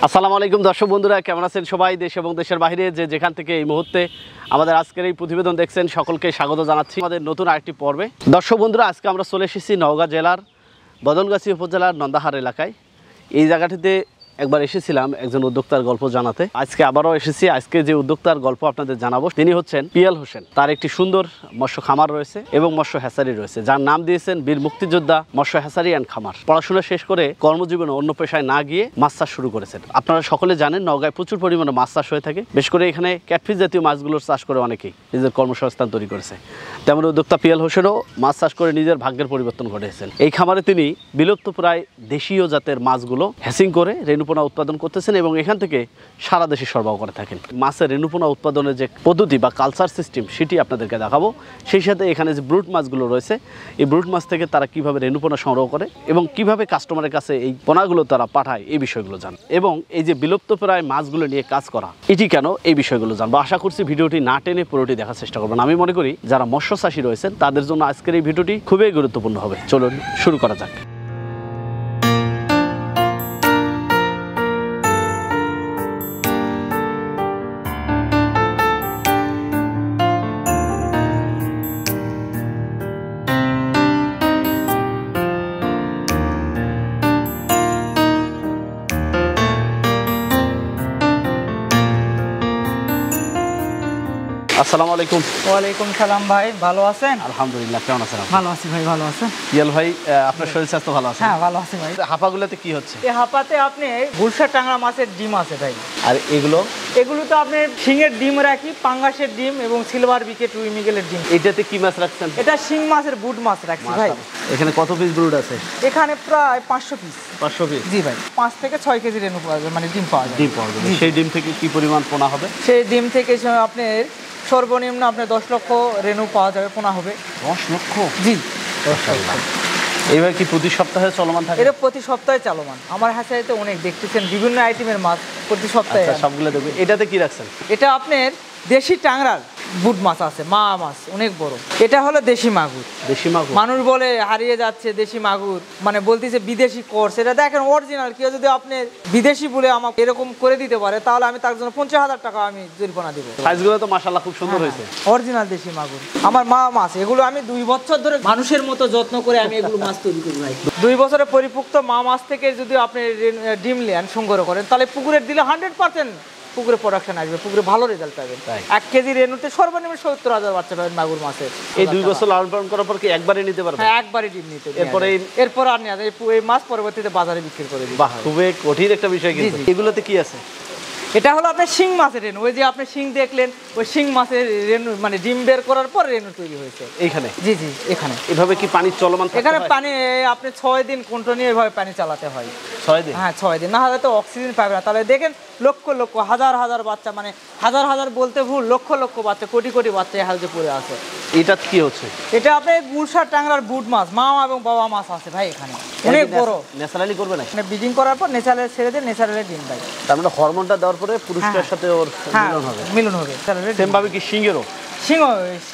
আসসালামু আলাইকুম দর্শক বন্ধুরা, কেমন আছেন সবাই? দেশ এবং দেশের বাইরে যেখান থেকে এই মুহূর্তে আমাদের আজকের এই প্রতিবেদন দেখছেন সকলকে স্বাগত জানাচ্ছি আমাদের নতুন আরেকটি পর্বে। দর্শক বন্ধুরা, আজকে আমরা চলে এসেছি নওগাঁ জেলার বদলগাছি উপজেলার নন্দাহার এলাকায়। এই জায়গাটিতে একবার এসেছিলাম একজন উদ্যোক্তার গল্প জানাতে। আজকে আবারও এসেছি। আজকে যে উদ্যোক্তার গল্প আপনাদের জানাবো তিনি হচ্ছেন পিয়াল হোসেন। তার একটি সুন্দর মৎস্য খামার রয়েছে এবং মৎস্য হ্যাচারি রয়েছে, যার নাম দিয়েছেন বীর মুক্তিযোদ্ধা মৎস্য হ্যাচারি অ্যান্ড খামার। পড়াশোনা শেষ করে কর্মজীবনে অন্য পেশায় না গিয়ে মাছ চাষ শুরু করেছেন। আপনারা সকলে জানেন নওগাঁয় প্রচুর পরিমাণে মাছ চাষ হয়ে থাকে, বেশ করে এখানে ক্যাটফিশ জাতীয় মাছগুলোর চাষ করে অনেকেই নিজের কর্মসংস্থান তৈরি করেছে। তেমন উদ্যোক্তা পিয়াল হোসেনও মাছ চাষ করে নিজের ভাগ্যের পরিবর্তন ঘটিয়েছেন। এই খামারে তিনি বিলুপ্ত প্রায় দেশীয় জাতের মাছগুলো হ্যাচিং করে রেণুপোনা উৎপাদন করতেছেন এবং এখান থেকে সারা দেশে সরবরাহ করে থাকেন। মাছের রেণুপোনা উৎপাদনের যে পদ্ধতি বা কালচার সিস্টেম সেটি আপনাদেরকে দেখাবো। সেই সাথে এখানে যে ব্রুট মাছগুলো রয়েছে, এই ব্রুট মাছ থেকে তারা কিভাবে রেণুপোনা সংগ্রহ করে এবং কিভাবে কাস্টমারের কাছে এই পোনাগুলো তারা পাঠায়, এই বিষয়গুলো জান। এবং এই যে বিলুপ্ত প্রায় মাছগুলো নিয়ে কাজ করা এটি কেন, এই বিষয়গুলো জানবো। আশা করছি ভিডিওটি না টেনে পুরোটি দেখার চেষ্টা করবেন। আমি মনে করি যারা মৎস্য চাষী রয়েছেন তাদের জন্য আজকের এই ভিডিওটি খুবই গুরুত্বপূর্ণ হবে। চলুন শুরু করা যাক। আসসালামু আলাইকুম। ওয়ালাইকুম সালাম ভাই, ভালো আছেন? আলহামদুলিল্লাহ, কেমন আছেন? ভালো আছি ভাই, ভালো আছেন? পিয়াল ভাই, আপনার শরীর স্বাস্থ্য ভালো আছে? হ্যাঁ, ভালো আছি ভাই। হাঁপাগুলোতে কি হচ্ছে? এই হাঁপাতে আপনি গুলশা টাংরা মাছের ডিম আছে ভাই। আর এগুলো তো আপনি শিঙের ডিম রাখি, পাঙ্গাসের ডিম এবং সিলভার বিকেট রুই মৃগেলের ডিম। এটাতে কি মাছ রাখছেন? এটা শিং মাছের বুট মাছ রাখছি ভাই। এখানে কত পিস ব্রুড আছে? এখানে প্রায় 500 পিস। 500 পিস? জি ভাই, 5 থেকে 6 কেজি রেণু পাওয়া যায়, মানে ডিম পাওয়া যায়। ডিম পাওয়া যাবে। সেই ডিম থেকে কি পরিমাণ পোনা হবে? সেই ডিম থেকে আপনার সর্বনিম্ন আপনার 10 লক্ষ রেণু পাওয়া যাবে, পোনা হবে। 10 লক্ষ? জি। এইবার কি প্রতি সপ্তাহে চলমান থাকে? এটা প্রতি সপ্তাহে চলমান। আমার হ্যাচারিতে অনেক দেখতেছেন বিভিন্ন আইটেমের মাছ প্রতি সপ্তাহে। সবগুলো দেখবে। এটাতে কি রাখছেন? এটা আপনার দেশি টাংরার বুট মাছ আছে, মা মাছ অনেক বড়। এটা হলো দেশি মাগুর। দেশি মাগুর? মানুষ বলে হারিয়ে যাচ্ছে দেশি মাগুর, মানে বলতেছে বিদেশি কোর্স। এটা দেখেন অরিজিনাল। কেউ যদি আপনি বিদেশি বলে আমাকে এরকম করে দিতে পারে তাহলে আমি তার জন্য 50,000 টাকা আমি জরিমানা দিব। সাইজগুলো তো মাশাআল্লাহ খুব সুন্দর হয়েছে। অরিজিনাল দেশি মাগুর আমার মা মাছ। এগুলো আমি 2 বছর ধরে মানুষের মতো যত্ন করে আমি এগুলো মাছ তৈরি করি ভাই। 2 বছরের পরিপুক্ত মা মাছ থেকে যদি আপনি ডিম নেন, সংগ্রহ করেন, তাহলে পুকুরের দিলে 100% পুকুরে প্রোডাকশন আসবে, পুকুরে ভালো রেজাল্ট পাবেন। 1 কেজি রেণুতে সর্বনিম্ন 70,000 বাচ্চা পাবেন মাগুর মাছের। এই 2 বছর লালন পালন করার পর কি একবারে নিতে পারবেন? হ্যাঁ, একবারে ডিম নিতে। এরপর আর নেওয়া যায়। এই মাছ পরবর্তীতে বাজারে বিক্রি করে দিই। বাহ, খুবই কঠিন একটা বিষয় কিন্তু। এগুলোতে কি আছে? এটা হলো আপনার শিং মাছের রেণু। ওই যে আপনি শিং দেখলেন, ওই শিং মাছের রেণু, মানে ডিম বের করার পর রেণু তৈরি হয়েছে এইখানে। জি জি, এখানে। এভাবে কি পানি চলমান থাকে? এখানে পানি আপনি 6 দিন কন্টিনিউ এভাবে পানি চালাতে হয়। 6 দিন? হ্যাঁ, 6 দিন। না হলে তো অক্সিজেন পাবে না। তাহলে দেখেন লক্ষ লক্ষ হাজার হাজার বাচ্চা, মানে হাজার হাজার বলতে ভুল, লক্ষ লক্ষ বাচ্চা, কোটি কোটি বাচ্চা এই হাউজে পড়ে আছে। এটা কি হচ্ছে? এটা আপনার গুলশা টাংরার বুট মাছ, মা এবং বাবা মাছ আছে ভাই এখানে, অনেক বড়। ন্যাচারালি করবে না? মানে ব্রিডিং করার পর ন্যাচারালি ছেড়ে দিয়ে ন্যাচারালি ডিম দেয়। তার মানে হরমোনটা দেওয়ার পরে পুরুষটার সাথে ওর মিলন হবে। সেম ভাবে কি শিঙেরও? সিংহ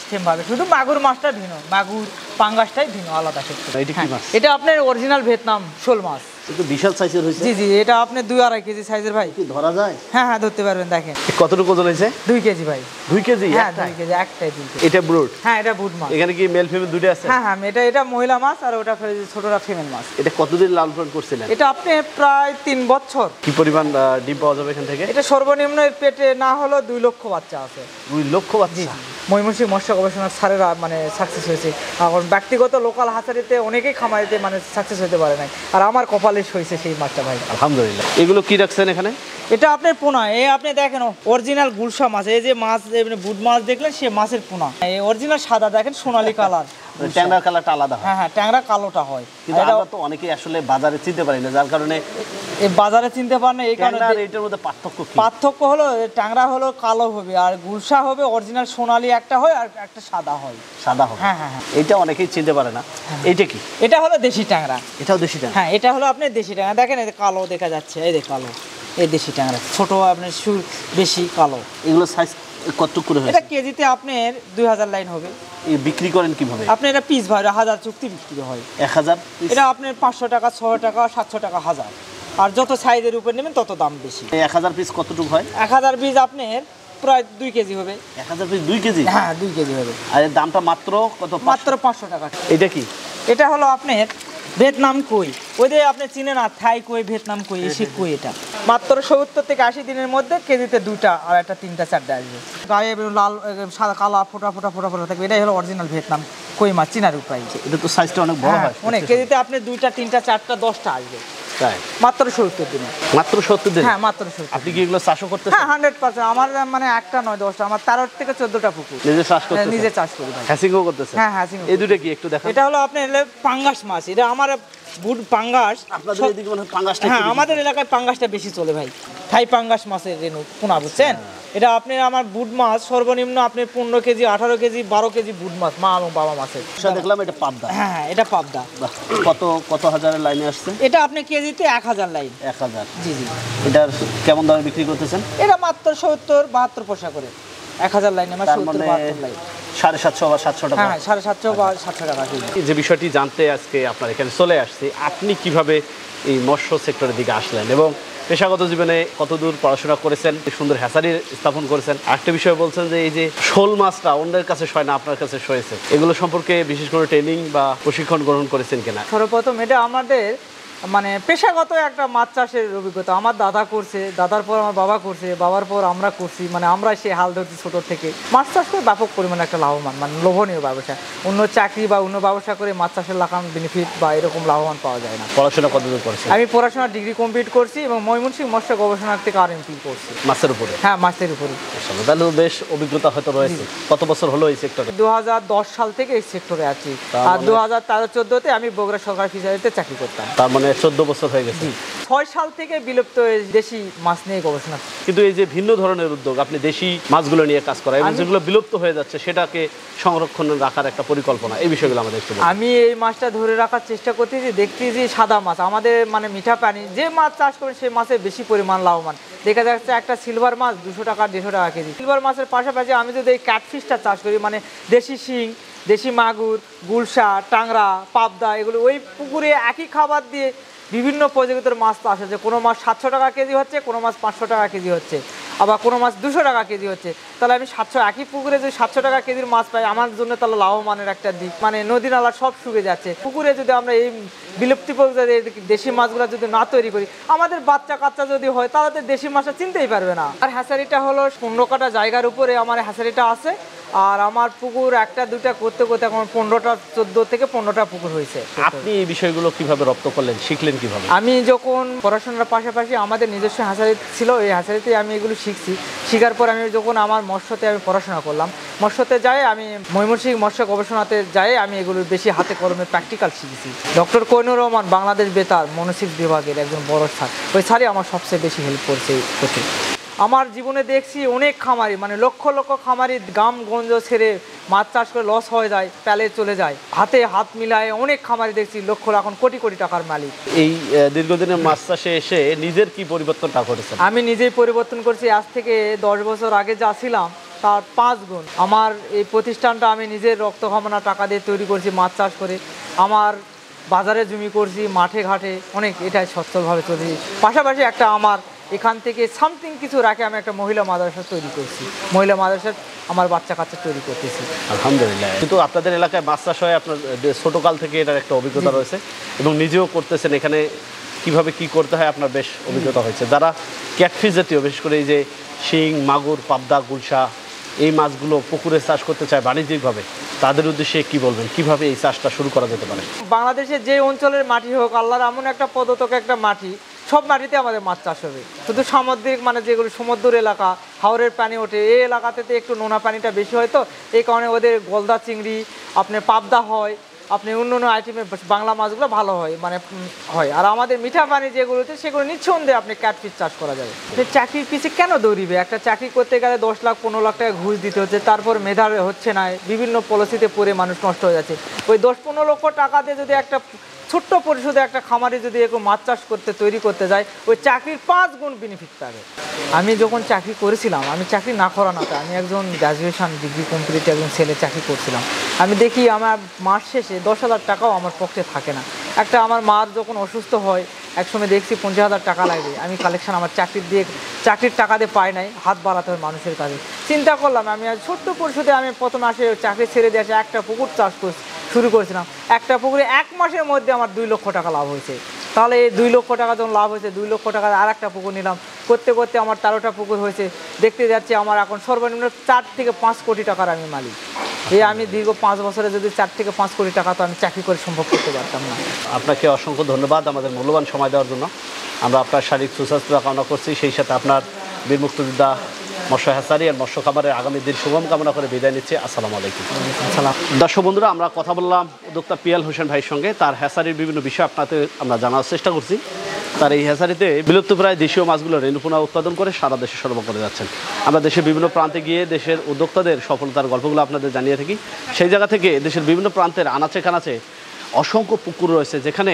সেম ভাবে, শুধু মাগুর মাছটা ভিন্ন, মাগুর পাঙ্গাসটাই ভিন্ন, আলাদা ক্ষেত্রে। এটা কি মাছ? এটা আপনার অরিজিনাল ভিয়েতনাম শোল মাছ। একটু বিশাল সাইজের হয়েছে। জি জি, এটা আপনি 2-2.5 কেজি সাইজের ভাই। কি ধরা যায়? হ্যাঁ হ্যাঁ, ধরতে পারবেন। দেখেন কতটুকু ওজন হয়েছে? 2 কেজি ভাই। 2 কেজি? হ্যাঁ, 2 কেজি, একটাই 2 কেজি। এটা ব্রুড? হ্যাঁ, এটা বুট মাছ। এখানে কি মেল ফিমেল দুটো আছে? হ্যাঁ হ্যাঁ, এটা মহিলা মাছ আর ওটা ছোটরা ফিমেল মাছ। এটা কতদিন লালন পালন করছিলেন? এটা আপনি প্রায় 3 বছর। কি পরিমাণ ডিম পাওয়া যাবে এখান থেকে? এটা সর্বনিম্ন পেটে না হলো 2 লক্ষ বাচ্চা আছে। 2 লক্ষ বাচ্চা? ময়মনসিংহ মৎস্য গবেষণা স্যারেরা মানে সাকসেস হয়েছে। এখন ব্যক্তিগত লোকাল হাঁচারিতে অনেকেই খামারিতে মানে সাকসেস হতে পারে নাই, আর আমার কপালে হয়েছে সেই মাছটা ভাই, আলহামদুলিল্লাহ। এগুলো কি রাখছেন এখানে? এটা আপনার পোনা। এই আপনি দেখেন অরিজিনাল গুলশা মাছ। এই যে মাছ বুট মাছ দেখলেন, সে মাছের পোনা। এই অরিজিনাল সাদা, দেখেন সোনালী কালার। ট্যাংরার কালারটা আলাদা হয়? হ্যাঁ হ্যাঁ, ট্যাংরা কালোটা হয়। কিন্তু আমরা তো অনেকেই আসলে বাজারে চিনতে পারি না, যার কারণে এই বাজারে চিনতে পারে না। এই কারণে এটার মধ্যে পার্থক্য কি? পার্থক্য হলো ট্যাংরা হলো কালো হবে, আর গুলশা হবে অরিজিনাল সোনালী একটা হয়, আর একটা সাদা হয়। সাদা হয়? হ্যাঁ হ্যাঁ, এটা অনেকেই চিনতে পারে না। এইটা কি? এটা হলো দেশি ট্যাংরা। এটাও দেশি ট্যাংরা? হ্যাঁ, এটা হলো আপনার দেশি ট্যাংরা। দেখেন এই কালো দেখা যাচ্ছে, এই যে কালো, এই দেশি ট্যাংরা। ছোট আপনার সুর বেশি কালো। এগুলো সাইজ কতটুকু করে হয়? এটা কেজিতে আপনার 2000 লাইন হবে। বিক্রি করেন কিভাবে? আপনি এটা পিস ভাই 1000 চুক্তি বিক্রি হয়। 1000? এটা আপনার 500 টাকা, 600 টাকা, 700 টাকা হাজার। আর যত সাইজের উপর নেবেন তত দাম বেশি। 1000 পিস কতটুকু হয়? 1000 পিস আপনার প্রায় 2 কেজি হবে। 1000 পিস 2 কেজি? হ্যাঁ 2 কেজি হবে। আর এর দামটা মাত্র কত? মাত্র 500 টাকা। এটা কি? এটা হলো আপনার ভিয়েতনাম কই, ওই যে আপনি চিনেন না, থাই কই, ভিয়েতনাম কই, এসি কই। এটা মাত্র 70 থেকে 80 দিনের মধ্যে কেজিতে 2টা আর একটা 3টা 4টা আসবে। গায়ে লাল সাদা কালা ফোটা ফোটা ফোটা ফোটা থাকবে, এটাই হলো অরিজিনাল ভিয়েতনাম কই মাছ চিনার উপায়। এটা তো সাইজটা অনেক বড় হয়। অনেক, কেজিতে আপনি 2টা 3টা 4টা 10টা আসবে। তাই? মাত্র 70 দিনে। মাত্র 70 দিন? হ্যাঁ মাত্র 70। আপনি কি এগুলো চাষও করতেছেন? হ্যাঁ 100%। আমার মানে একটা নয় 10টা, আমার 13 থেকে 14টা পুকুর। নিজে চাষ করতেছেন? নিজে চাষ করি ভাই। হ্যাসিংও করতেছেন? হ্যাঁ হ্যাসিং। এই দুটো কি একটু দেখান। এটা হলো আপনার পাঙ্গাস মাছ। এটা আমার বুট পাঙ্গাস। আপনাদের এদিকে মনে হয় পাঙ্গাসটা? হ্যাঁ আমাদের এলাকায় পাঙ্গাসটা বেশি চলে ভাই। থাই পাঙ্গাস মাছের রেণু পোনা, বুঝছেন? এটা আপনি আমার বুট মাছ সর্বনিম্ন আপনি 15 কেজি 18 কেজি 12 কেজি বুট মাছ মা এবং বাবা মাছের। দেখলাম এটা পাবদা। হ্যাঁ এটা পাবদা। কত কত হাজারের লাইনে আসছে? এটা আপনি কেজিতে 1000 লাইন। 1000? জি জি। এটার কেমন দামে বিক্রি করতেছেন? এটা মাত্র 70-72 পয়সা করে। 1000 লাইন আমার 70-72 লাইন। 750 বা 700 টাকা? হ্যাঁ 750 বা 700 টাকা কেজি। যে বিষয়টি জানতে আজকে আপনার এখানে চলে আসছি, আপনি কিভাবে এই মৎস্য সেক্টরের দিকে আসলেন এবং পেশাগত জীবনে কতদূর পড়াশোনা করেছেন, সুন্দর হ্যাচারি স্থাপন করেছেন। আরেকটা বিষয় বলছেন যে এই যে শোল মাছটা অন্যের কাছে সয় না, আপনার কাছে সয়েছে, এগুলো সম্পর্কে বিশেষ করে ট্রেনিং বা প্রশিক্ষণ গ্রহণ করেছেন কিনা? সর্বপ্রথম এটা আমাদের মানে পেশাগত একটা মাছ চাষের অভিজ্ঞতা। আমার দাদা করছে, দাদার পর আমার বাবা করছে, বাবার পর আমরা করছি। মানে আমরা সেই হাল ধরছি ছোট থেকে। মাছ চাষ করে ব্যাপক পরিমাণে একটা লাভবান, মানে লোভনীয় ব্যবসা। অন্য চাকরি বা অন্য ব্যবসা করে মাছ চাষের লাগাম বেনিফিট বা এরকম লাভবান পাওয়া যায় না। পড়াশোনা কতদূর করেছেন? আমি পড়াশোনা ডিগ্রি কমপ্লিট করছি এবং ময়মনসিংহ মৎস্য গবেষণা থেকে RMP করছি মাছের উপরে? হ্যাঁ মাছের উপরে। তাহলে বেশ অভিজ্ঞতা হয়তো রয়েছে। কত বছর হলো এই সেক্টরে? 2010 সাল থেকে এই সেক্টরে আছি। আর 2013-14তে আমি বগুড়া সরকারি ফিশারিতে চাকরি করতাম। তার মানে 14 বছর হয়ে গেছে। 6 সাল থেকে বিলুপ্ত দেশি মাছ নিয়ে গবেষণা। কিন্তু এই যে ভিন্ন ধরনের উদ্যোগ, আপনি দেশি মাছগুলো নিয়ে কাজ করা এবং যেগুলো বিলুপ্ত হয়ে যাচ্ছে সেটাকে সংরক্ষণ রাখার একটা পরিকল্পনা, এই বিষয়গুলো আমাদের একটু বলুন। আমি এই মাছটা ধরে রাখার চেষ্টা করতেছি। দেখতেছি সাদা মাছ আমাদের মানে মিঠা পানি যে মাছ চাষ করেন সেই মাছের বেশি পরিমাণ লাভবান। দেখা যাচ্ছে একটা সিলভার মাছ 200 টাকা 150 টাকা কেজি। সিলভার মাছের পাশাপাশি আমি যদি এই ক্যাটফিশটা চাষ করি, মানে দেশি শিং, দেশি মাগুর, গুলশা, টাংরা, পাবদা, এগুলো ওই পুকুরে একই খাবার দিয়ে বিভিন্ন প্রজাতির মাছ চাষ হচ্ছে। কোনো মাছ 700 টাকা কেজি হচ্ছে, কোনো মাছ 500 টাকা কেজি হচ্ছে, আবার কোনো মাছ 200 টাকা কেজি হচ্ছে। তাহলে আমি 700 একই পুকুরে যদি 700 টাকা কেজির মাছ পাই, আমার জন্য তাহলে লাভবানের একটা দিক। মানে নদী নালা সব শুকিয়ে যাচ্ছে। পুকুরে যদি আমরা এই বিলুপ্তি পর্যায়ে দেশি মাছগুলো যদি না তৈরি করি, আমাদের বাচ্চা কাচ্চা যদি হয় তাহলে তো দেশি মাছটা চিনতেই পারবে না। আর হ্যাচারিটা হলো 15 কাঠা জায়গার উপরে আমার হ্যাচারিটা আছে। আর আমার পুকুর একটা দুটা করতে করতে এখন 14 থেকে 15টা পুকুর হয়েছে। আপনি এই বিষয়গুলো কিভাবে রপ্ত করলেন, শিখলেন কিভাবে? আমি যখন পড়াশোনার পাশাপাশি আমাদের নিজস্ব হ্যাচারি ছিল, এই হ্যাচারিতে আমি এগুলো শিখছি। শেখার পর আমি যখন আমার মৎস্যতে আমি পড়াশোনা করলাম, মৎস্যতে যাই আমি ময়মনসিংহ মৎস্য গবেষণাতে যাই, আমি এগুলো বেশি হাতে কলমে প্র্যাকটিক্যাল শিখেছি। ডক্টর কোহিনুর রহমান বাংলাদেশ বেতার মনসিক বিভাগের একজন বড় স্যার, ওই স্যারই আমার সবচেয়ে বেশি হেল্প করছে। আমার জীবনে দেখছি অনেক খামারি, মানে লক্ষ লক্ষ খামারি গ্রামগঞ্জ ছেড়ে মাছ চাষ করে লস হয়ে যায়, প্যালে চলে যায়। হাতে হাত মিলায় অনেক খামারি দেখছি লক্ষ, এখন কোটি কোটি টাকার মালিক। এই দীর্ঘদিনের মাছ চাষে এসে নিজের কি পরিবর্তনটা ঘটেছে? আমি নিজেই পরিবর্তন করছি। আজ থেকে 10 বছর আগে যা ছিলাম তার 5 গুণ। আমার এই প্রতিষ্ঠানটা আমি নিজের রক্ত ঘামানো টাকা দিয়ে তৈরি করছি মাছ চাষ করে। আমার বাজারে জমি করছি, মাঠে ঘাটে অনেক, এটাই সচ্ছলভাবে চলছি। পাশাপাশি একটা আমার এখান থেকে সামথিং কিছু রাখে আমি একটা মহিলা মাদ্রাসা তৈরি করছি। মহিলা মাদ্রাসা আমার বাচ্চা কাচ্চা তৈরি করতেছি আলহামদুলিল্লাহ। কিন্তু আপনাদের এলাকায় মাছ চাষ হয়, আপনার ছোটকাল থেকে এটার একটা অভিজ্ঞতা রয়েছে এবং নিজেও করতেছেন। এখানে কিভাবে কি করতে হয় আপনার বেশ অভিজ্ঞতা হয়েছে। যারা ক্যাটফিশ জাতীয়, বিশেষ করে এই যে শিং, মাগুর, পাবদা, গুলশা, এই মাছগুলো পুকুরে চাষ করতে চায় বাণিজ্যিকভাবে, তাদের উদ্দেশ্যে কি বলবেন, কিভাবে এই চাষটা শুরু করা যেতে পারে? বাংলাদেশের যে অঞ্চলের মাটি হোক, আল্লাহর এমন একটা পদতক একটা মাটি, সব মাটিতে আমাদের মাছ চাষ হবে। শুধু সামুদ্রিক মানে যেগুলো সমুদ্র এলাকা, হাওরের পানি ওঠে, এই এলাকাতে একটু নোনা পানিটা বেশি হয়, তো এই কারণে ওদের গলদা চিংড়ি, আপনার পাবদা হয়, আপনি অন্য অন্য আইটেমের বাংলা মাছগুলো ভালো হয় মানে হয়। আর আমাদের মিঠা পানি যেগুলোতে সেগুলো নিঃসন্দেহে আপনি ক্যাটফিশ চাষ করা যাবে। চাকরির পিছিয়ে কেন দৌড়িবে? একটা চাকরি করতে গেলে 10 লাখ 15 লাখ টাকা ঘুষ দিতে হচ্ছে, তারপর মেধা হচ্ছে না, বিভিন্ন পলিসিতে পড়ে মানুষ নষ্ট হয়ে যাচ্ছে। ওই 10-15 লক্ষ টাকা দিয়ে যদি একটা ছোট্ট পরিশোধে একটা খামারে যদি একটু মাছ চাষ করতে তৈরি করতে যায়, ওই চাকরির 5 গুণ বেনিফিট পাবে। আমি যখন চাকরি করেছিলাম, আমি চাকরি না করা না, আমি একজন গ্র্যাজুয়েশন ডিগ্রি কমপ্লিট একজন ছেলে চাকরি করছিলাম। আমি দেখি আমার মাস শেষে 10,000 টাকাও আমার পক্ষে থাকে না। একটা আমার মার যখন অসুস্থ হয় একসময় দেখছি 50,000 টাকা লাগবে, আমি কালেকশন আমার চাকরির টাকা দিয়ে পাই নাই, হাত বাড়াতে হয় মানুষের কাছে। চিন্তা করলাম আমি আজ ছোট্ট পরিশোধে আমি প্রথমে আসে চাকরি ছেড়ে দিয়ে আসে একটা পুকুর চাষ শুরু করেছিলাম। একটা পুকুরে 1 মাসের মধ্যে আমার 2 লক্ষ টাকা লাভ হয়েছে। তাহলে এই 2 লক্ষ টাকা যখন লাভ হয়েছে, 2 লক্ষ টাকা আর একটা পুকুর নিলাম, করতে করতে আমার 13টা পুকুর হয়েছে। দেখতে যাচ্ছি আমার এখন সর্বনিম্ন 4 থেকে 5 কোটি টাকার আমি মালিক। এই আমি দীর্ঘ 5 বছরে যদি 4 থেকে 5 কোটি টাকা তো আমি চাকরি করে সম্ভব করতে পারতাম না। আপনাকে অসংখ্য ধন্যবাদ আমাদের মূল্যবান সময় দেওয়ার জন্য। আমরা আপনার শারীরিক সুস্বাস্থ্য কামনা করছি, সেই সাথে আপনার বীর মুক্তিযোদ্ধা মৎস্য হ্যাচারি আর মৎস্য খামারের আগামী দিন শুভম কামনা করে বিদায় নিচ্ছি। আসসালামু আলাইকুম। সালাম। দর্শক বন্ধুরা, আমরা কথা বললাম উদ্যোক্তা পিয়াল হোসেন ভাইয়ের সঙ্গে। তার হ্যাচারির বিভিন্ন বিষয় আপনাদের আমরা জানার চেষ্টা করছি। তার এই হ্যাচারিতে বিলুপ্তপ্রায় দেশীয় মাছগুলো রেণুপোনা উৎপাদন করে সারা দেশে সরবরাহ করে যাচ্ছেন। আমরা দেশের বিভিন্ন প্রান্তে গিয়ে দেশের উদ্যোক্তাদের সফলতার গল্পগুলো আপনাদের জানিয়ে থাকি। সেই জায়গা থেকে দেশের বিভিন্ন প্রান্তের আনাচে কানাচে অসংখ্য পুকুর রয়েছে যেখানে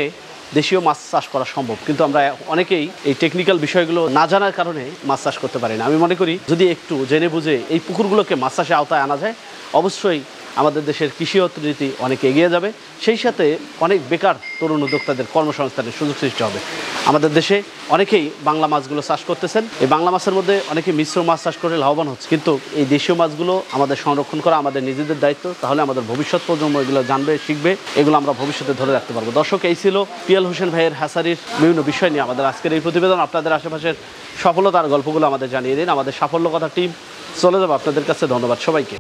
দেশীয় মাছ চাষ করা সম্ভব, কিন্তু আমরা অনেকেই এই টেকনিক্যাল বিষয়গুলো না জানার কারণে মাছ চাষ করতে পারি না। আমি মনে করি যদি একটু জেনে বুঝে এই পুকুরগুলোকে মাছ চাষের আওতায় আনা যায়, অবশ্যই আমাদের দেশের কৃষি অর্থনীতি অনেক এগিয়ে যাবে। সেই সাথে অনেক বেকার তরুণ উদ্যোক্তাদের কর্মসংস্থানের সুযোগ সৃষ্টি হবে। আমাদের দেশে অনেকেই বাংলা মাছগুলো চাষ করতেছেন। এই বাংলা মাছের মধ্যে অনেকে মিশ্র মাছ চাষ করে লাভবান হচ্ছে, কিন্তু এই দেশীয় মাছগুলো আমাদের সংরক্ষণ করা আমাদের নিজেদের দায়িত্ব। তাহলে আমাদের ভবিষ্যৎ প্রজন্ম এগুলো জানবে, শিখবে, এগুলো আমরা ভবিষ্যতে ধরে রাখতে পারবো। দর্শক, এই ছিল পিয়াল হোসেন ভাইয়ের হ্যাচারির বিভিন্ন বিষয় নিয়ে আমাদের আজকের এই প্রতিবেদন। আপনাদের আশেপাশের সফলতার গল্পগুলো আমাদের জানিয়ে দিন। আমাদের সাফল্য কথা টিম চলে যাবো আপনাদের কাছে। ধন্যবাদ সবাইকে।